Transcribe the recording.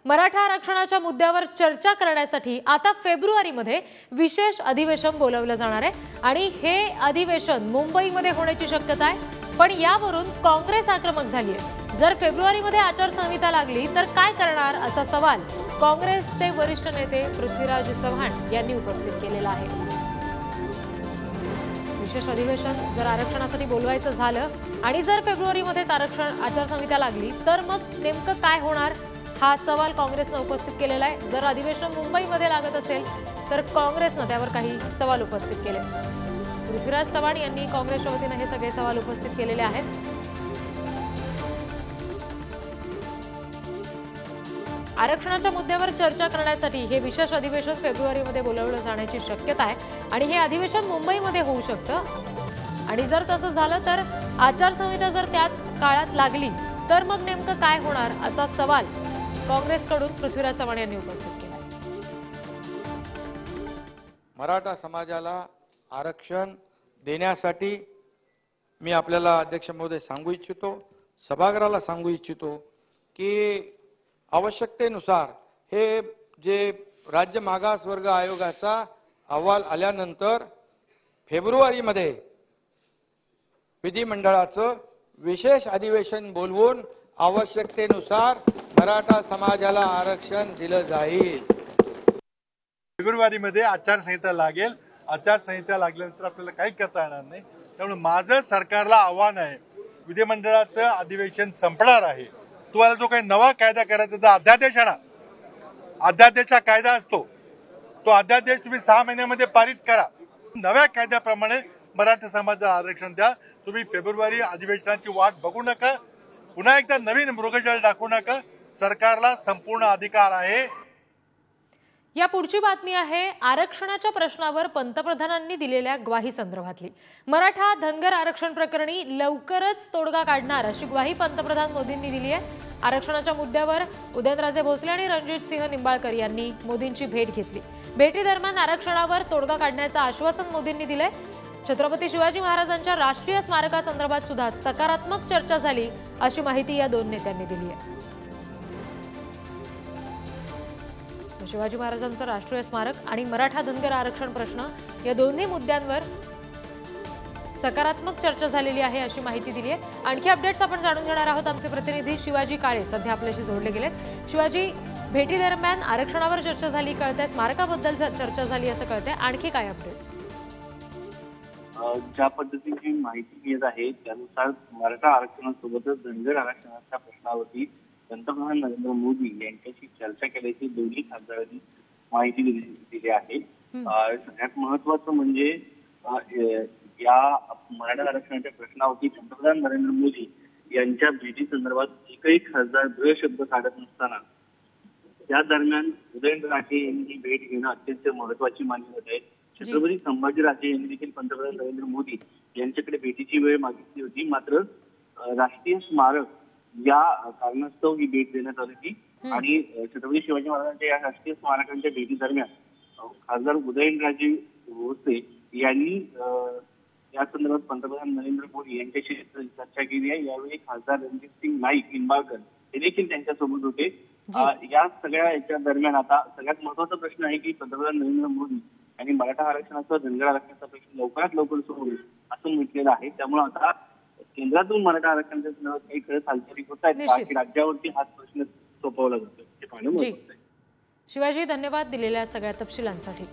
मराठा आरक्षणाच्या मुद्द्यावर चर्चा करण्यासाठी आता फेब्रुवारीमध्ये विशेष अधिवेशन बोलावलं जाणार आहे आणि हे अधिवेशन मुंबईमध्ये होण्याची शक्यता आहे। पण यावरून काँग्रेस आक्रमक झाली आहे। जर फेब्रुवारीमध्ये आचारसंहिता लागली तर काय करणार असा सवाल काँग्रेसचे वरिष्ठ नेते पृथ्वीराज चव्हाण यांनी उपस्थित केलेला आहे। विशेष अधिवेशन जर आरक्षणासाठी बोलवायचं झालं आणि जर फेब्रुवारीमध्येच आचारसंहिता लागली तर मग नेमकं काय होणार हा सवाल काँग्रेसने उपस्थित केलेला आहे। जर अधिवेशन मुंबईमध्ये लागत असेल तर काँग्रेसने त्यावर काही सवाल उपस्थित केले। पृथ्वीराज चव्हाण यांनी काँग्रेसच्या वतीने हे सगळे सवाल उपस्थित केलेले आहेत। आरक्षणाच्या मुद्द्यावर चर्चा करण्यासाठी हे विशेष अधिवेशन फेब्रुवारीमध्ये बोलावलं जाण्याची शक्यता आहे आणि हे अधिवेशन मुंबईमध्ये होऊ शकतं। आणि जर तसं झालं तर आचारसंहिता जर त्याच काळात लागली तर मग नेमकं काय होणार असा सवाल काँग्रेसकडून पृथ्वीराज चव्हाण यांनी उपस्थित केला। मराठा समाजाला आरक्षण देण्यासाठी मी आपल्याला अध्यक्ष महोदय सांगू इच्छितो, सभागृहाला सांगू इच्छितो की आवश्यकतेनुसार हे जे राज्य मागास वर्ग आयोगाचा अहवाल आल्यानंतर फेब्रुवारीमध्ये विधिमंडळाचं विशेष अधिवेशन बोलवून आवश्यकतेनुसार मराठा समाजाला आरक्षण दिलं जाईल। फेब्रुवारीमध्ये आचारसंहिता लागेल। आचारसंहिता लागल्यानंतर आपल्याला काही करता येणार नाही। त्यामुळे माझं सरकारला आव्हान आहे, विधिमंडळाचं अधिवेशन संपणार आहे, तुम्हाला जो काही नवा कायदा करायचा तर अध्यादेश आणा। अध्यादेशचा कायदा असतो, तो अध्यादेश तुम्ही 6 महिन्यामध्ये पारित करा। नव्या कायद्याप्रमाणे मराठा समाजाला आरक्षण द्या। तुम्ही फेब्रुवारी अधिवेशनाची वाट बघू नका, पुन्हा एकदा नवीन मृगजळ दाखवू नका। सरकारला संपूर्ण अधिकार आहे। या पुढची बातमी आहे आरक्षणाच्या प्रश्नावर पंतप्रधानांनी दिलेल्या ग्वाही संदर्भातली। मराठा धनगर आरक्षण प्रकरणी लवकरच तोडगा काढणार अशी ग्वाही पंतप्रधान मोदींनी दिली आहे। आरक्षणाच्या मुद्द्यावर उदयनराजे भोसले आणि रणजितसिंह निंबाळकर यांनी मोदींची भेट घेतली। भेटीदरम्यान आरक्षणावर तोडगा काढण्याचं आश्वासन मोदींनी दिलंय। छत्रपती शिवाजी महाराजांच्या राष्ट्रीय स्मारकासंदर्भात सुद्धा सकारात्मक चर्चा झाली अशी माहिती या दोन नेत्यांनी दिली आहे। शिवाजी महाराजांचं राष्ट्रीय स्मारक आणि मराठा धनगर आरक्षण प्रश्न या दोन्ही मुद्द्यांवर सकारात्मक चर्चा झालेली आहे अशी माहिती दिली आहे। आणखी अपडेट्स आपण जाणून घेणार आहोत। आमचे प्रतिनिधी शिवाजी काळे सध्या आपल्याशी जोडले गेलेत। शिवाजी, भेटी दरम्यान आरक्षणावर चर्चा झाली कळतंय, स्मारकाबद्दल चर्चा झाली असं कळतंय, आणखी काय अपडेट्स? ज्या पद्धतीची माहिती मिळत आहे त्यानुसार मराठा आरक्षणासोबतच धनगर आरक्षणाच्या प्रश्नावरती पंतप्रधान नरेंद्र मोदी यांच्याशी चर्चा केल्याची दोन्ही खासदारांनी माहिती दिली आहे। सगळ्यात महत्वाचं म्हणजे या मराठा आरक्षणाच्या प्रश्नावरती पंतप्रधान नरेंद्र मोदी यांच्या भेटी संदर्भात एकही खासदार द्वय शब्द काढत नसताना त्या दरम्यान उदयनराजे यांनी ही भेट घेणं अत्यंत महत्वाची मानली जात आहे। छत्रपती संभाजीराजे यांनी देखील पंतप्रधान नरेंद्र मोदी यांच्याकडे भेटीची वेळ मागितली होती, मात्र राष्ट्रीय स्मारक या कारणास्तव ही भेट देण्यात आली होती। आणि छत्रपती शिवाजी महाराजांच्या या राष्ट्रीय स्मारकांच्या भेटी दरम्यान खासदार उदयनराजे भोसले यांनी या संदर्भात पंतप्रधान नरेंद्र मोदी यांच्याशी चर्चा केली आहे। यावेळी खासदार रणजितसिंह नाईक निंबाळकर हे देखील त्यांच्यासोबत होते। या सगळ्या याच्या दरम्यान आता सगळ्यात महत्वाचा प्रश्न आहे की पंतप्रधान नरेंद्र मोदी आणि मराठा आरक्षणाचा धनगर आरक्षणाचा प्रश्न लवकरात लवकर सुरू होईल असं म्हटलेलं आहे। त्यामुळे आता केंद्रातून मराठा आरक्षणाच्या संदर्भात काही खरंच हालचाली होत आहेत, राज्यावरती हाच प्रश्न सोपवला जातो हे पाहणं महत्त्वाचं आहे। शिवाजी, धन्यवाद दिलेल्या सगळ्या तपशिलांसाठी।